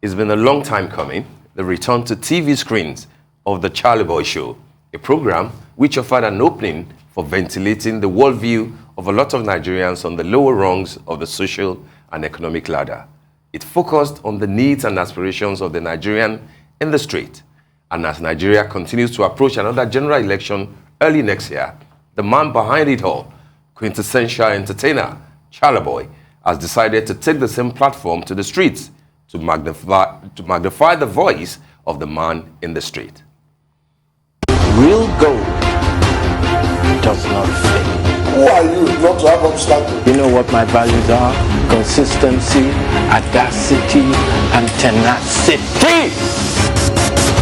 It's been a long time coming, the return to TV screens of the Charly Boy Show, a program which offered an opening for ventilating the worldview of a lot of Nigerians on the lower rungs of the social and economic ladder. It focused on the needs and aspirations of the Nigerian in the street. And as Nigeria continues to approach another general election early next year, the man behind it all, quintessential entertainer, Charly Boy, has decided to take the same platform to the streets to magnify the voice of the man in the street. Real gold does not fade. Who are you not to have obstacles? You know what my values are? Consistency, audacity, and tenacity.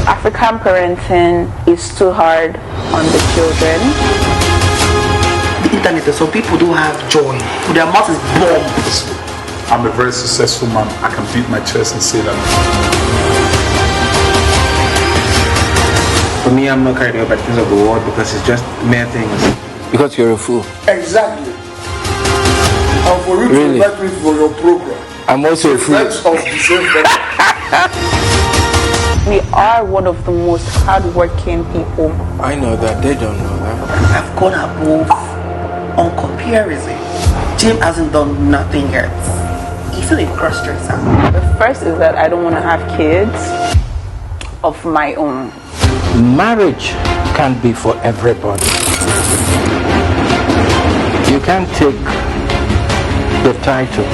African parenting is too hard on the children. The internet, some people don't have joy. Their mouth is bombs. I'm a very successful man. I can beat my chest and say that. For me, I'm not carrying about things of the world because it's just mere things. Because you're a fool. Exactly. And for you to invite me for your program, I'm also a fool. We are one of the most hardworking people. I know that. They don't know that. I've gone above on comparison. Jim hasn't done nothing yet. He's still a cross-dresser. The first is that I don't want to have kids of my own. Marriage can't be for everybody. You can't take the title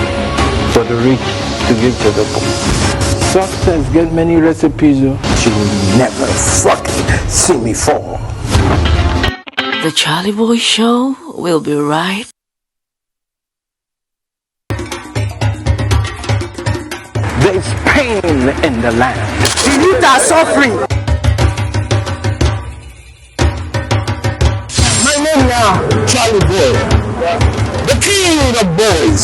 for the rich to give to the poor. Success get many recipes. You will never fucking see me fall. The Charly Boy Show will be right. There's pain in the land. The youth are suffering. My name now, Charly Boy, the king of boys,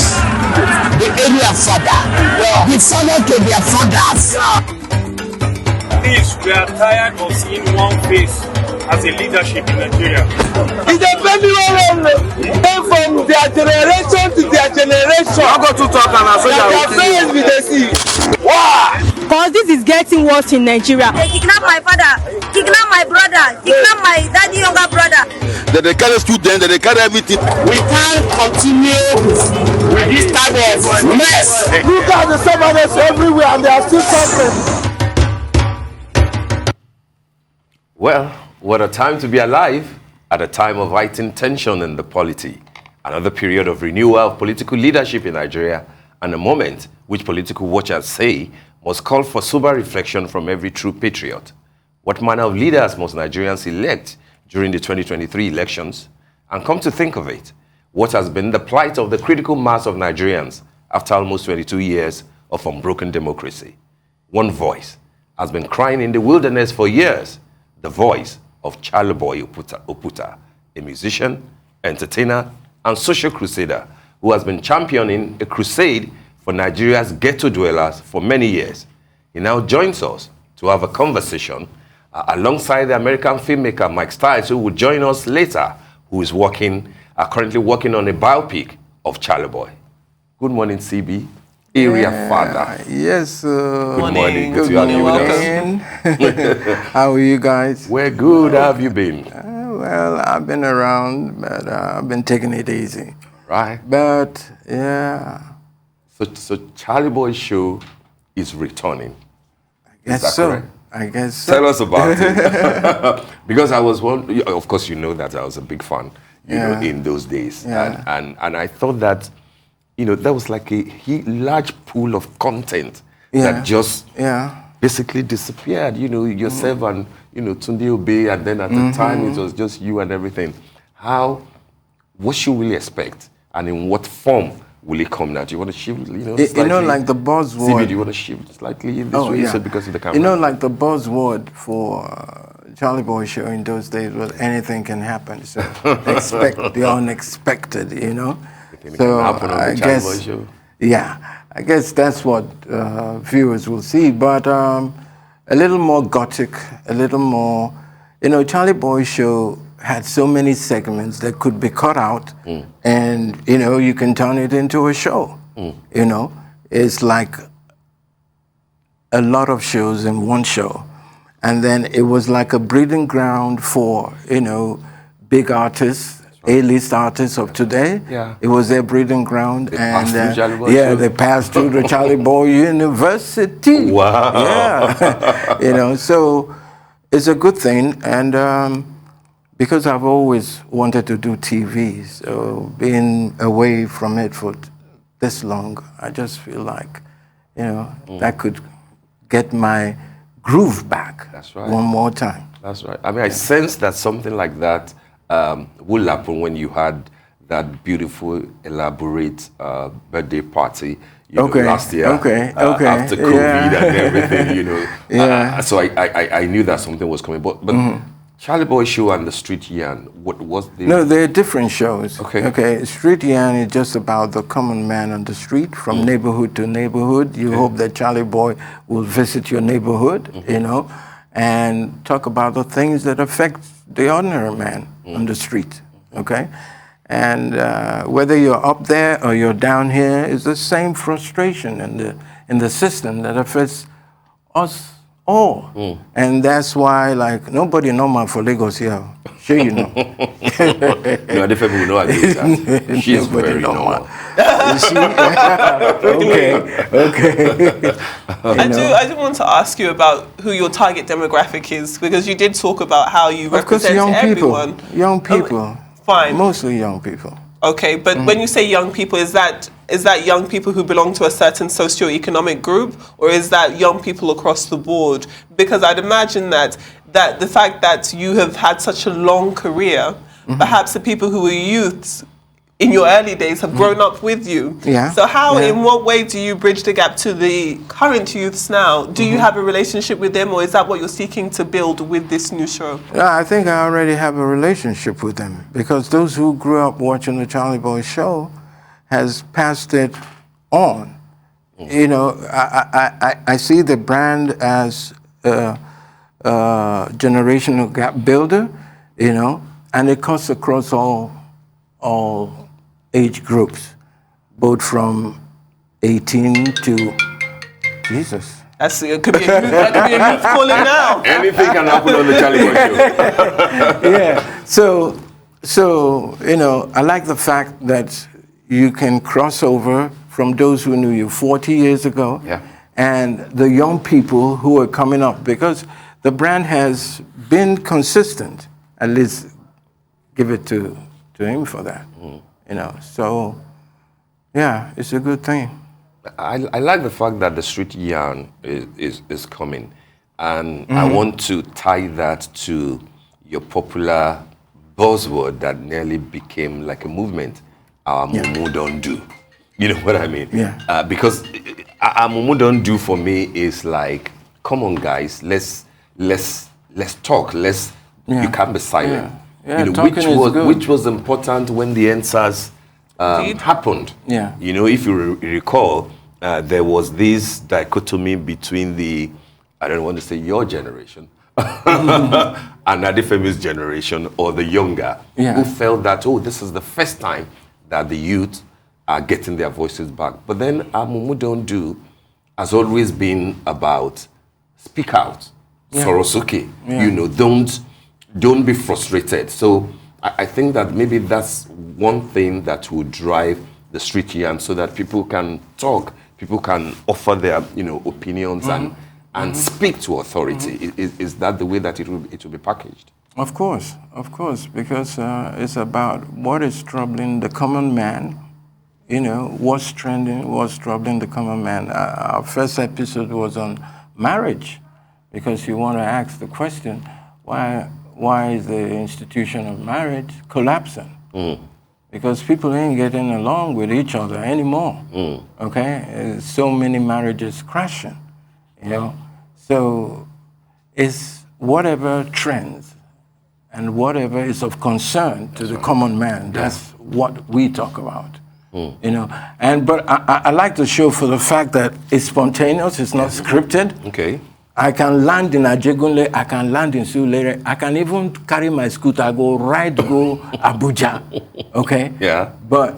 the area father, the father to their fathers. Please, we are tired of seeing one face as a leadership in Nigeria. It's a very well from their generation to their generation. I got to talk and I saw with the sea. Wow! Because this is getting worse in Nigeria. They kidnap my father, kidnap my brother, kidnap my daddy younger brother. They carry students, they carry everything. We can't continue with this type of mess. Look at the survivors everywhere and they are still suffering. Well, what a time to be alive at a time of heightened tension in the polity. Another period of renewal of political leadership in Nigeria, and a moment which political watchers say must call for sober reflection from every true patriot. What manner of leaders must Nigerians elect during the 2023 elections? And come to think of it, what has been the plight of the critical mass of Nigerians after almost 22 years of unbroken democracy? One voice has been crying in the wilderness for years, the voice of Charly Boy Oputa, a musician, entertainer, and social crusader who has been championing a crusade for Nigeria's ghetto dwellers for many years. He now joins us to have a conversation alongside the American filmmaker Mike Stiles, who will join us later, who is currently working on a biopic of Charly Boy. Good morning, CB. Area father. Yes. Good morning. Good to have you with morning. How are you guys? We're good. How have you been? Well, I've been around, but I've been taking it easy. Right. But yeah. So Charly Boy Show is returning. Yes, so. Correct? I guess so. Tell us about it. Because I was one. Of course, you know that I was a big fan. You know, in those days, and I thought that. You know, that was like a large pool of content that just basically disappeared. You know, yourself and, you know, Tunde Obey, and then at the time it was just you and everything. What should we expect? And in what form will it come now? Do you want to shift, you know, slightly? You know, like the buzzword. CB, do you want to shift slightly in this way? You said because of the camera. You know, like the buzzword for Charly Boy Show in those days was anything can happen. So expect the unexpected, you know. So I guess, I guess that's what viewers will see. But a little more gothic, a little more, you know, Charly Boy Show had so many segments that could be cut out, and you know, you can turn it into a show. You know, it's like a lot of shows in one show. And then it was like a breeding ground for, big artists, A-list artists of today. Yeah. It was their breeding ground. They passed through Charly Boy yeah, show. they passed through the Charly Boy University. Wow. Yeah. So it's a good thing. And because I've always wanted to do TV, so being away from it for this long, I just feel like, that could get my groove back. That's right. One more time. That's right. I mean, I sense that something like that will happen when you had that beautiful, elaborate birthday party last year. After COVID and everything, Yeah. So I knew that something was coming. But Charly Boy Show and the Street Yarn, what was the... No, they're different shows. Okay. Street Yarn is just about the common man on the street, from neighborhood to neighborhood. You hope that Charly Boy will visit your neighborhood, and talk about the things that affect the ordinary man on the street, okay? And whether you're up there or you're down here, it's the same frustration in the system that affects us all. And that's why, like, nobody know my for Lagos here. Sure, you know. No, the people know that. She's very normal. Okay. I do want to ask you about who your target demographic is, because you did talk about how you represent everyone. Young people. Fine. Mostly young people. Okay, but when you say young people, is that young people who belong to a certain socio-economic group, or is that young people across the board? Because I'd imagine that the fact that you have had such a long career, perhaps the people who were youths in your early days have grown up with you. Yeah. So in what way do you bridge the gap to the current youths now? Do you have a relationship with them, or is that what you're seeking to build with this new show? I think I already have a relationship with them, because those who grew up watching the Charly Boy Show has passed it on. I see the brand as a generational gap builder, and it cuts across all age groups, both from 18 to Jesus. That could be a youth calling now. Anything can happen on the Charly Boy Show. Yeah. So I like the fact that you can cross over from those who knew you 40 years ago, and the young people who are coming up, because the brand has been consistent. At least give it to him for that. So yeah, it's a good thing. I like the fact that the Street Yarn is coming, and I want to tie that to your popular buzzword that nearly became like a movement, our Mumu Don't Do. You know what I mean? Yeah. Because our Mumu Don't Do for me is like, come on guys, let's talk, you can't be silent. Yeah, which was important when the NSAS happened. Yeah. If you recall, there was this dichotomy between I don't want to say your generation, and Adefemi's generation, or the younger, who felt that, this is the first time that the youth are getting their voices back. But then Mumu Don't Do has always been about speak out, Sorosuke, don't be frustrated. So I think that maybe that's one thing that will drive the Street Yarn, so that people can talk, people can offer their opinions and speak to authority. Is that the way that it will be packaged? Of course, because it's about what is troubling the common man. What's trending, what's troubling the common man. Our first episode was on marriage, because you want to ask the question, why is the institution of marriage collapsing? Because people ain't getting along with each other anymore. Okay, so many marriages crashing. So it's whatever trends and whatever is of concern to the common man. That's what we talk about. But I like the show for the fact that it's spontaneous. It's not scripted. Okay. I can land in Ajegunle, I can land in Surulere, I can even carry my scooter, go Abuja, okay? Yeah. But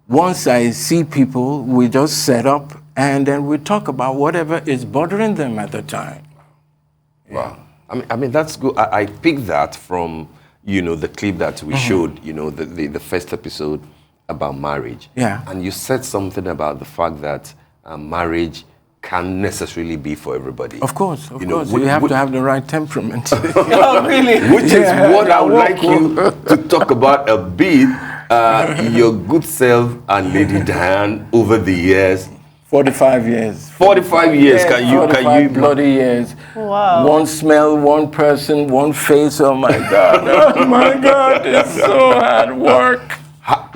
once I see people, we just set up and then we talk about whatever is bothering them at the time. Wow. I mean that's good. I picked that from, the clip that we showed, the first episode about marriage. Yeah. And you said something about the fact that marriage can't necessarily be for everybody. Of course. You have to have the right temperament. Oh, really? Which is what I would like you to talk about a bit. Your good self and Lady Diane over the years. 45 years. 45 years. Yeah, can you bloody years? Wow. One smell, one person, one face. Oh my God! Oh my God! It's so hard work.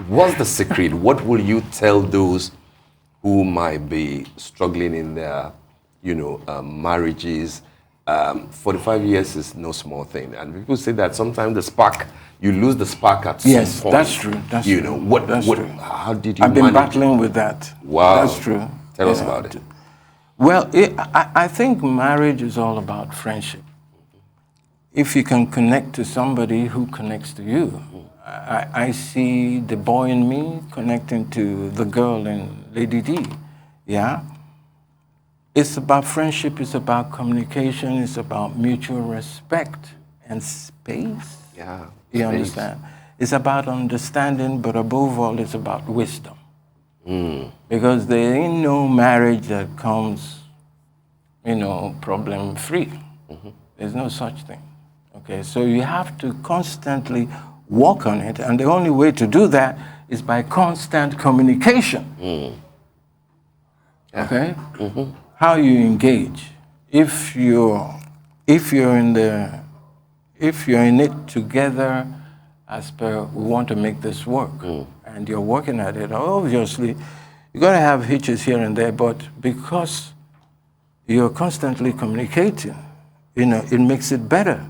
What's the secret? What will you tell those who might be struggling in their, marriages? 45 years is no small thing, and people say that sometimes you lose the spark at some point. Yes, that's true. That's true. How did you? I've been battling with that. Wow, that's true. Tell us about it. Well, I think marriage is all about friendship. If you can connect to somebody who connects to you, I see the boy in me connecting to the girl in Lady D. Yeah. It's about friendship, it's about communication, it's about mutual respect and space. Yeah. You understand? It's about understanding, but above all, it's about wisdom. Because there ain't no marriage that comes, problem-free. There's no such thing. Okay, so you have to constantly work on it, and the only way to do that is by constant communication. Yeah. Okay? How you engage. If you're in it together, as per we want to make this work, and you're working at it, obviously you're going to have hitches here and there, but because you're constantly communicating, it makes it better.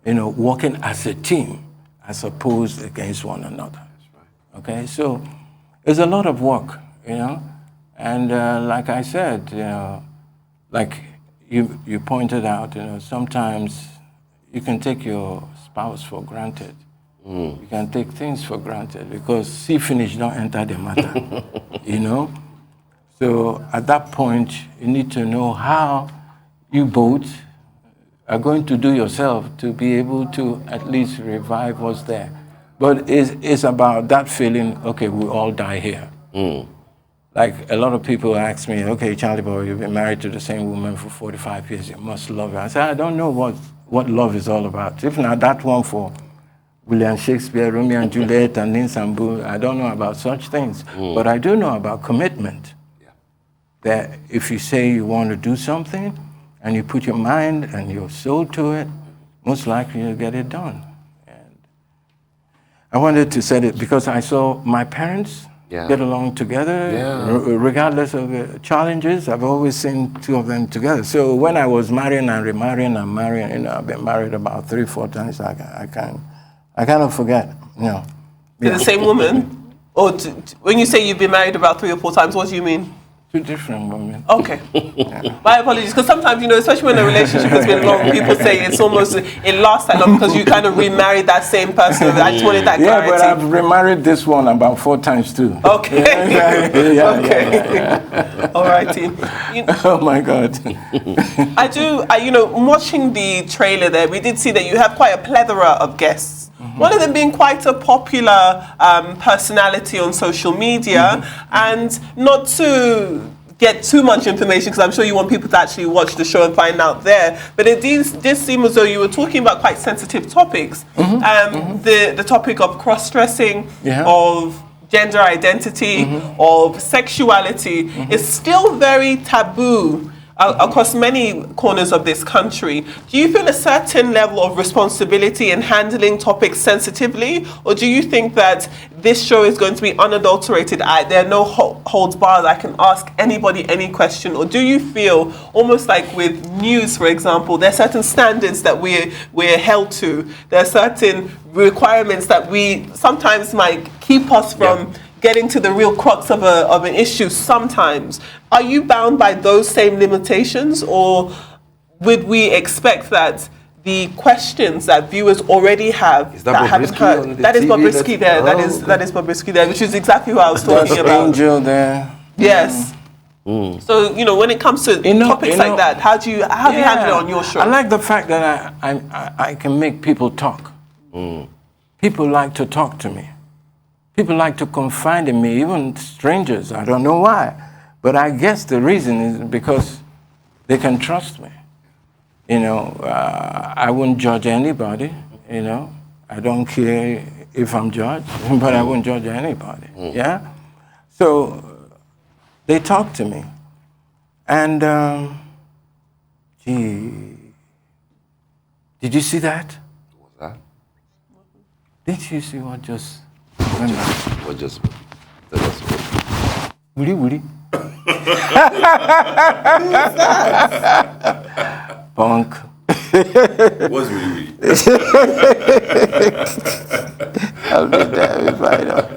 Working as a team as opposed against one another. Okay, so it's a lot of work, and like I said, like you pointed out, sometimes you can take your spouse for granted. You can take things for granted because see finish don't enter the matter, So at that point, you need to know how you both are going to do yourself to be able to at least revive what's there. But it's about that feeling, okay, we all die here. Like a lot of people ask me, okay, Charly boy, you've been married to the same woman for 45 years, you must love her. I say, I don't know what love is all about. If not that one for William Shakespeare, Romeo and Juliet, and Ninsambu, I don't know about such things. But I do know about commitment. That if you say you want to do something, and you put your mind and your soul to it, most likely you'll get it done. And I wanted to say it because I saw my parents get along together, regardless of the challenges. I've always seen two of them together. So when I was marrying and remarrying and marrying, I've been married about 3-4 times. I kind of forget, To the same woman? Or when you say you've been married about 3 or 4 times, what do you mean? 2 different women. Okay. My apologies, because sometimes, especially when a relationship has been long, people say it lasts that long because you kind of remarried that same person. I just wanted that clarity. Yeah, but I've remarried this one about 4 times too. Okay. Okay. All right, team. Oh my God. Watching the trailer there, we did see that you have quite a plethora of guests. One of them being quite a popular personality on social media, and not to get too much information because I'm sure you want people to actually watch the show and find out there, but it did seem as though you were talking about quite sensitive topics. The topic of cross-dressing, of gender identity, of sexuality is still very taboo across many corners of this country. Do you feel a certain level of responsibility in handling topics sensitively, or do you think that this show is going to be unadulterated? There are no holds barred. I can ask anybody any question, or do you feel almost like with news, for example, there are certain standards that we're held to. There are certain requirements that we sometimes might keep us from getting to the real crux of an issue sometimes. Are you bound by those same limitations, or would we expect that the questions that viewers already have that haven't heard? That is Bobrisky there. That is Bobrisky there, which is exactly what I was talking about. Angel there. Yes. So, you know, when it comes to topics like that, how do you handle it on your show? I like the fact that I can make people talk. People like to talk to me. People like to confide in me, even strangers. I don't know why. But I guess the reason is because they can trust me. You know, I wouldn't judge anybody, you know. I don't care if I'm judged, but I wouldn't judge anybody, yeah? So they talk to me. And, did you see that? What was that? Did you see what just went by? What just, tell us what. Woody. Punk. What's really? I'll be there if I know.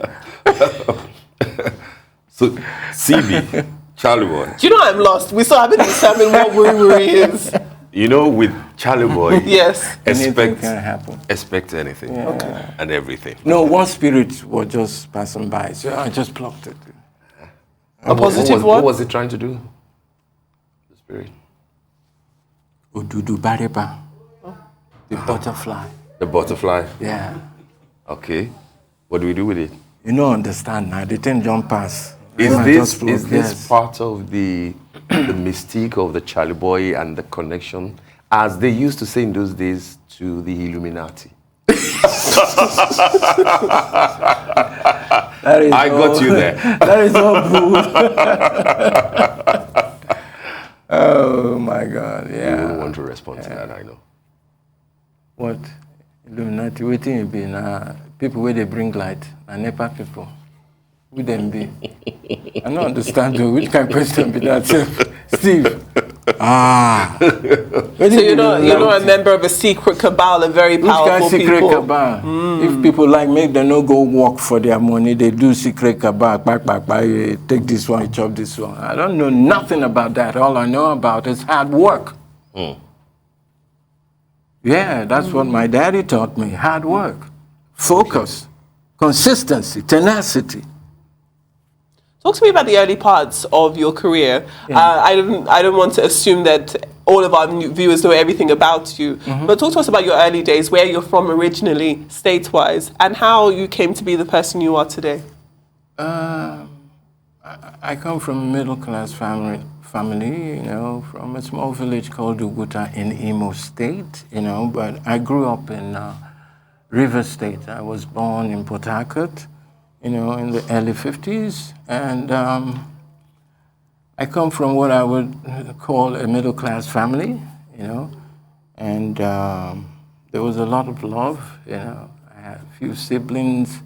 So, CB, Charly Boy. Do you know I'm lost? We still haven't determined what worry is. You know, with Charly Boy, yes, anything can happen. Expect anything and everything. No, one spirit was just passing by, so I just plucked it. A positive one? What was it trying to do? The spirit. Ududu Bariba. The butterfly. The butterfly? Yeah. Okay. What do we do with it? You don't understand now. The thing don't pass. Is this part of the mystique of the Charly Boy and the connection, as they used to say in those days, to the Illuminati? I got you there. That is all bull. Oh my God, yeah. You wouldn't want to respond to that, I know. What? Illuminati, waiting to be now. People where they bring light, and NEPA people. Who them be? I don't understand though. Which kind of question be that? Steve. So you're not a member of a secret cabal, a very powerful secret people. Cabal? If people like make them no go work for their money, they do secret cabal. Take this one, chop this one. I don't know nothing about that. All I know about is hard work. Yeah, that's what my daddy taught me. Hard work, focus, consistency, tenacity. Talk to me about the early parts of your career. Yeah. I don't want to assume that all of our viewers know everything about you, but talk to us about your early days, where you're from originally, state-wise, and how you came to be the person you are today. I come from a middle-class family, you know, from a small village called Uguta in Imo State, you know, but I grew up in River State. I was born in Port Harcourt, you know, in the early 50s, and I come from what I would call a middle-class family, you know, and there was a lot of love, you know. I had a few siblings,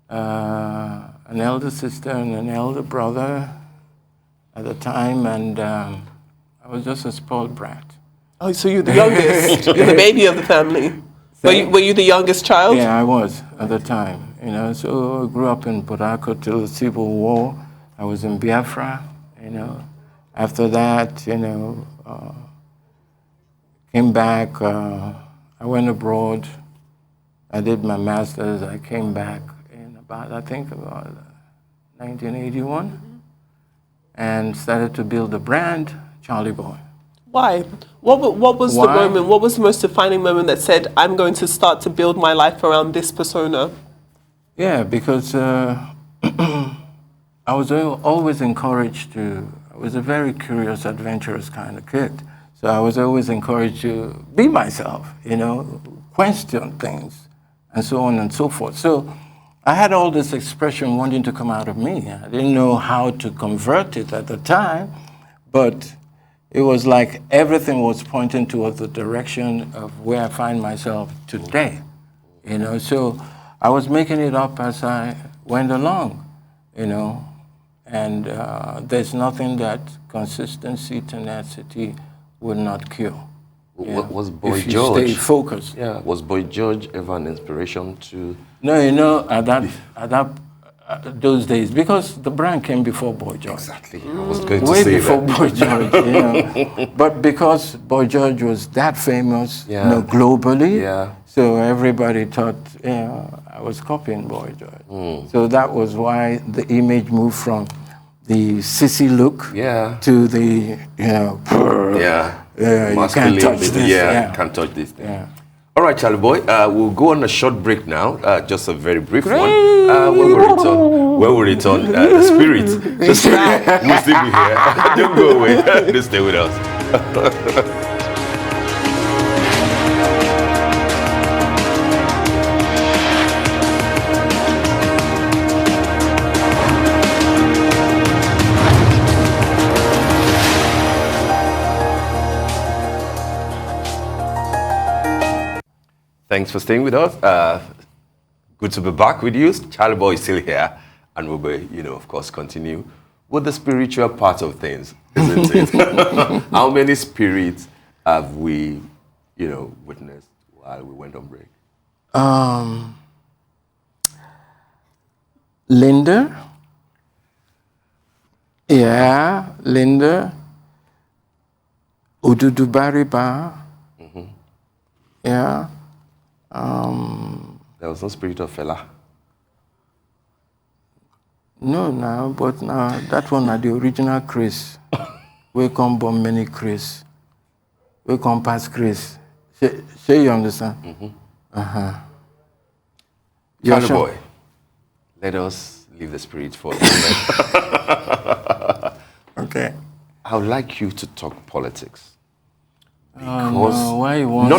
an elder sister and an elder brother at the time, and I was just a spoiled brat. Oh, so you're the youngest. You're the baby of the family. Were you the youngest child? Yeah, I was at the time. You know, so I grew up in Port Harcourt till the Civil War. I was in Biafra. You know, after that, you know, came back. I went abroad. I did my master's. I came back in about 1981, and started to build a brand, Charly Boy. Why? What was the moment? What was the most defining moment that said, I'm going to start to build my life around this persona? Yeah, because I was always encouraged to, I was a very curious, adventurous kind of kid. So I was always encouraged to be myself, you know, question things, and so on and so forth. So I had all this expression wanting to come out of me. I didn't know how to convert it at the time, but it was like everything was pointing towards the direction of where I find myself today, you know. So I was making it up as I went along, you know, and there's nothing that consistency, tenacity would not cure. Was Boy if you George stay focused? Yeah, was Boy George ever an inspiration to? No, you know, those days, because the brand came before Boy George. Exactly, I was going to way say before that. Boy George, you know. But because Boy George was that famous, you know, globally, so everybody thought, you know, I was copying Boy George. So that was why the image moved from the sissy look to the, you can't touch this. Can't touch this. All right, Charlie boy, we'll go on a short break now, just a very brief one. When we return, the spirit will still be here. Don't go away. Just stay with us. Thanks for staying with us. Good to be back with you. Charlie Boy is still here, and we'll be, of course, continue with the spiritual part of things, isn't it? How many spirits have we, witnessed while we went on break? Linda. Yeah, Linda. Ududubariba. Yeah. There was no spirit of fella. No, but now that one are the original Chris. We come bomb many Chris. We come past Chris. Say you understand? Charlie boy, let us leave the spirit for a moment. Okay. I would like you to talk politics. Because why you want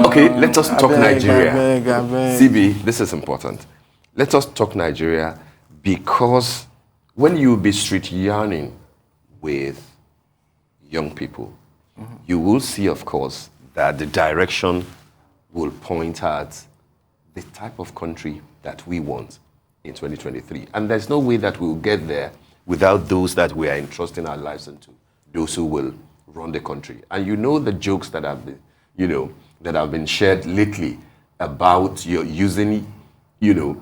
okay, let us talk Nigeria. CB, this is important. Let us talk Nigeria, because when you be street yarning with young people, you will see, of course, that the direction will point at the type of country that we want in 2023. And there's no way that we'll get there without those that we are entrusting our lives into, those who will run the country. And the jokes that have been, that have been shared lately about your using, your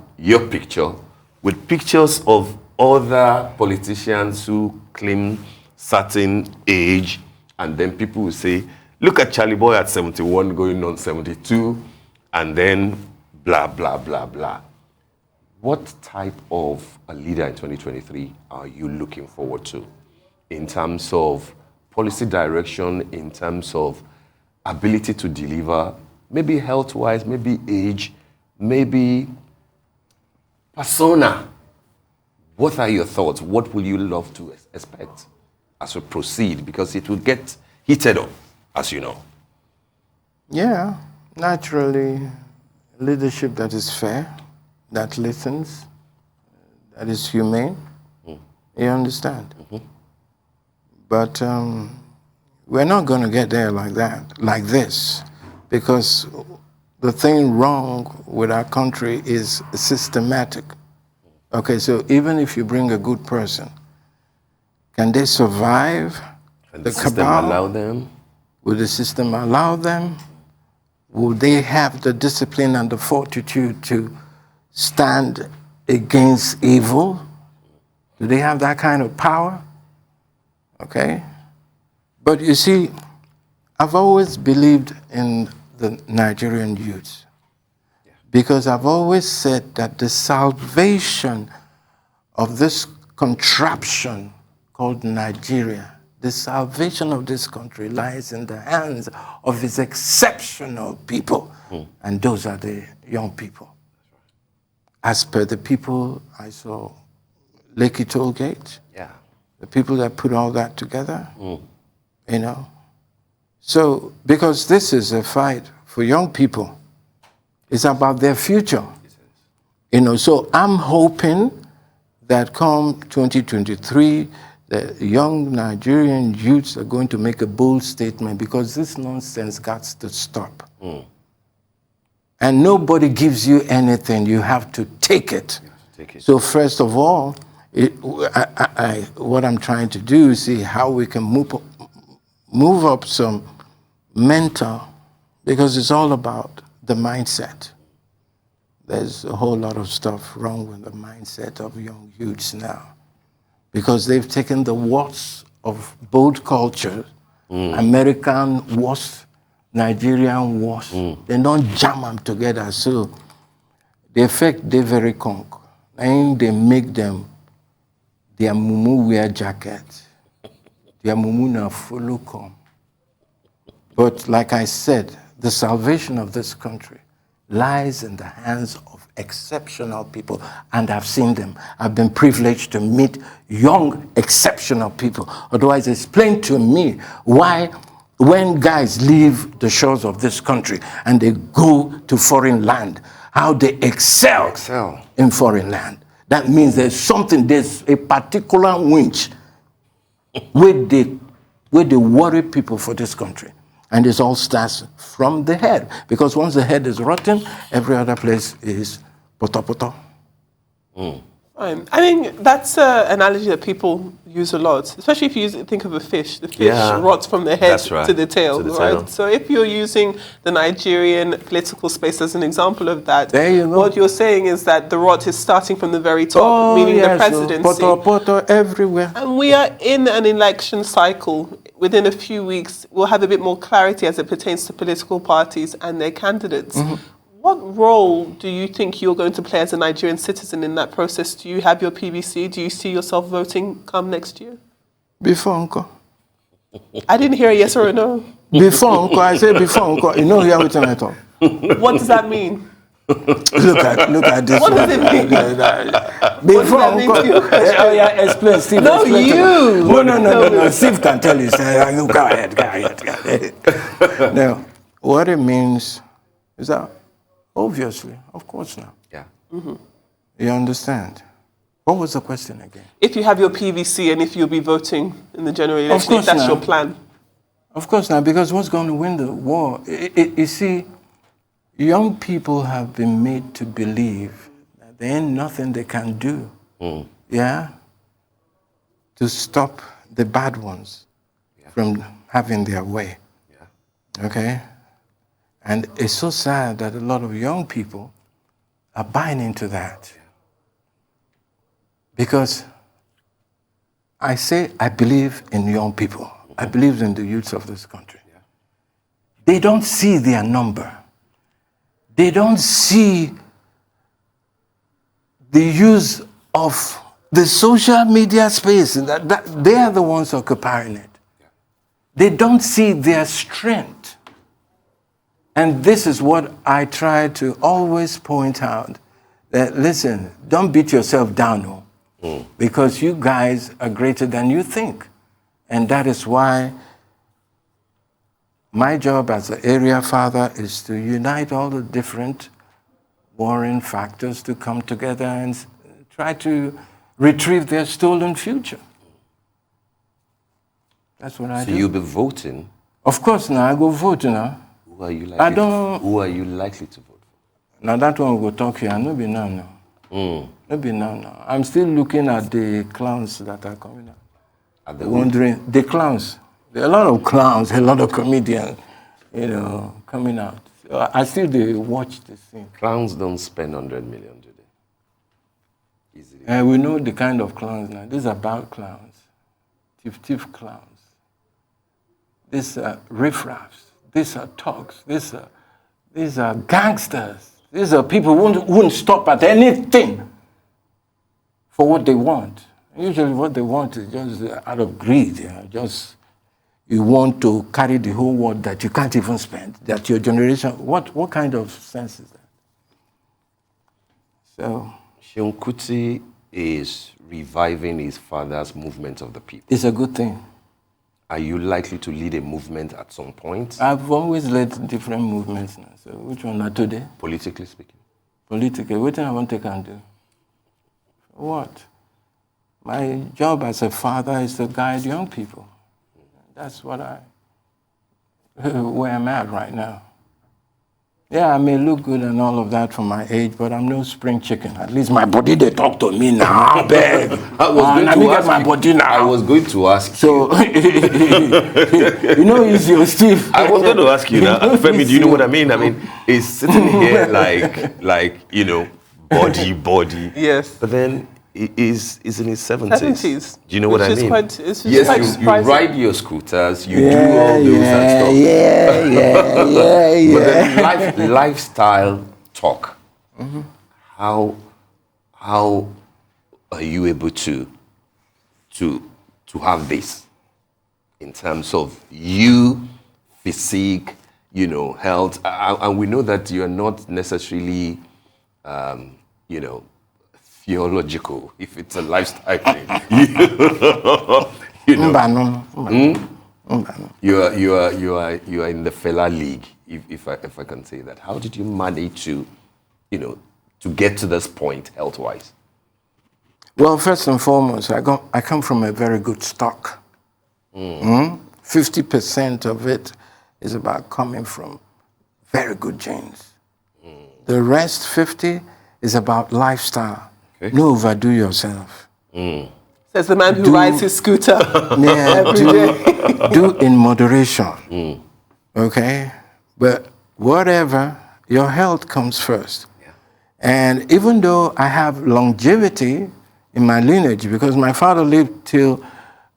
picture with pictures of other politicians who claim certain age, and then people will say, look at Charlie Boy at 71 going on 72, and then blah, blah, blah, blah. What type of a leader in 2023 are you looking forward to in terms of policy direction, in terms of ability to deliver, maybe health-wise, maybe age, maybe persona? What are your thoughts? What will you love to expect as we proceed? Because it will get heated up, as you know. Yeah, naturally, leadership that is fair, that listens, that is humane. You understand? But we're not going to get there like this, because the thing wrong with our country is systematic. Okay, so even if you bring a good person, can they survive the system allow them? Will the system allow them? Will they have the discipline and the fortitude to stand against evil? Do they have that kind of power? Okay? But you see, I've always believed in the Nigerian youth, because I've always said that the salvation of this contraption called Nigeria, the salvation of this country lies in the hands of its exceptional people, and those are the young people. As per the people I saw, Lekki Toll Gate, the people that put all that together, So, because this is a fight for young people, it's about their future. So I'm hoping that come 2023, the young Nigerian youths are going to make a bold statement, because this nonsense got to stop. And nobody gives you anything, you have to take it. So first of all, what I'm trying to do is see how we can move up some mental, because it's all about the mindset. There's a whole lot of stuff wrong with the mindset of young youths now, because they've taken the worst of both cultures, American worst, Nigerian worst, they don't jam them together. So the effect they very conk, and they make them their mumu wear jacket, their mumu na follow come. But like I said, the salvation of this country lies in the hands of exceptional people, and I've seen them. I've been privileged to meet young, exceptional people. Otherwise, explain to me why when guys leave the shores of this country and they go to foreign land, how they excel in foreign land. That means there's a particular winch where they worry people for this country. And it all starts from the head. Because once the head is rotten, every other place is poto. I mean, that's an analogy that people use a lot, especially if you think of a fish. The fish rots from the head to the tail, right? So if you're using the Nigerian political space as an example of that, what you're saying is that the rot is starting from the very top, meaning the presidency. Poto everywhere. And we are in an election cycle. Within a few weeks, we'll have a bit more clarity as it pertains to political parties and their candidates. What role do you think you're going to play as a Nigerian citizen in that process? Do you have your PVC? Do you see yourself voting come next year? Before Uncle. I didn't hear a yes or a no. Before Uncle, I said before Uncle. You know here what I talk. What does that mean? Look at this. What does it mean? Before Uncle. Explain, Steve. No, you. No. Steve can tell you. Go ahead. Now, what it means is that obviously, of course now. Yeah. You understand? What was the question again? If you have your PVC and if you'll be voting in the general election, if that's your plan. Of course now, because what's going to win the war? You see, young people have been made to believe that there ain't nothing they can do, to stop the bad ones from having their way. Okay? And it's so sad that a lot of young people are buying into that. Because I say I believe in young people. I believe in the youths of this country. They don't see their number. They don't see the use of the social media space. That they are the ones occupying it. They don't see their strength. And this is what I try to always point out, that listen, don't beat yourself down, because you guys are greater than you think. And that is why my job as an area father is to unite all the different warring factors to come together and try to retrieve their stolen future. That's what I do. So you'll be voting? Of course, now I go vote now. Who are you likely to vote for? Now that one will talk here. No be now. No be now. I'm still looking at the clowns that are coming out. Wondering, the clowns. There are a lot of clowns, a lot of comedians, coming out. So I still watch this thing. Clowns don't spend 100 million, do they? Easily. We know the kind of clowns now. These are bad clowns. Thief clowns. These are riffraffs. These are thugs. These are gangsters. These are people who wouldn't stop at anything for what they want. Usually what they want is just out of greed. You want to carry the whole world that you can't even spend, that your generation, what kind of sense is that? So, Seun Kuti is reviving his father's movement of the people. It's a good thing. Are you likely to lead a movement at some point? I've always led different movements now. So which one are today? Politically speaking. Politically, what I want to can do? What? My job as a father is to guide young people. That's what where I'm at right now. Yeah, I may look good and all of that for my age, but I'm no spring chicken. At least my body, they talk to me now, beg. I was going to ask so, it's your Steve. I was going to ask you now. Femi, do you know what I mean? I mean, he's sitting here like body. Yes. But then he's in his 70s. Do you know what I mean? Yes, you ride your scooters, you do all those and stuff. Yeah. But then lifestyle talk. How are you able to to have this in terms of you, physique, you know, health, and we know that you are not necessarily, you know, theological. If it's a lifestyle thing, you know, you are in the fella league, if I can say that. How did you manage to, you know, to get to this point health-wise? Well, first and foremost, I come from a very good stock. 50% of it is about coming from very good genes. The rest 50 is about lifestyle. Okay. No overdo yourself. Says the man who rides his scooter every day. Do in moderation. Okay? But whatever, your health comes first. Yeah. And even though I have longevity in my lineage, because my father lived till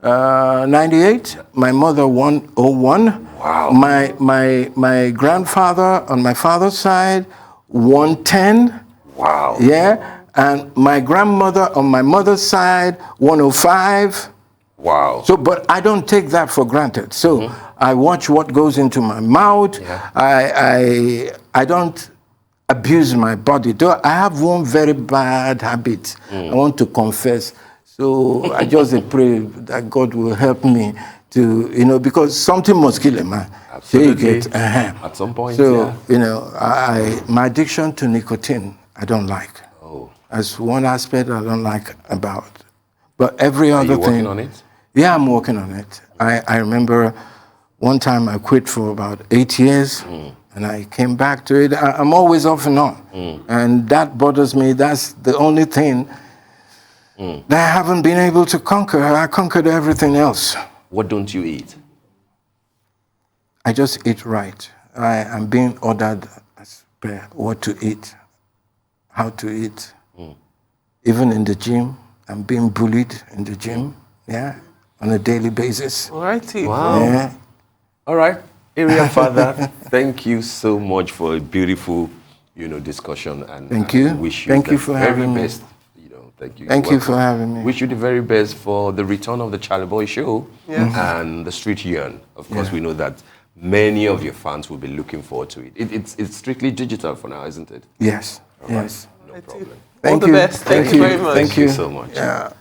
98, my mother 101. Wow. My grandfather on my father's side 110. Wow. Yeah. And my grandmother on my mother's side 105. Wow. So, but I don't take that for granted. So I watch what goes into my mouth. Yeah. I don't abuse my body. Though I have one very bad habit. I want to confess. So I just pray that God will help me to, you know, because something must kill a man. Absolutely. At some point. So, you know, my addiction to nicotine, I don't like. Oh. That's one aspect I don't like about. But every other thing. Are you working on it? Yeah, I'm working on it. I remember one time I quit for about 8 years. And I came back to it. I'm always off and on. And that bothers me. That's the only thing that I haven't been able to conquer. I conquered everything else. What don't you eat? I just eat right. I'm being ordered as per what to eat, how to eat. Even in the gym, I'm being bullied in the gym, yeah, on a daily basis. All righty. Wow. Yeah. All right. Area Father, thank you so much for a beautiful, you know, discussion, and thank you. Wish you thank the you for very having best. me. You know, thank you. Thank you for having me. Wish you the very best for the return of the Charly Boy Show and the Street Yarn. Of course, we know that many of your fans will be looking forward to it. It's strictly digital for now, isn't it? Yes. All right. Yes. No problem. All the best. Thank you very much. Thank you so much. Yeah.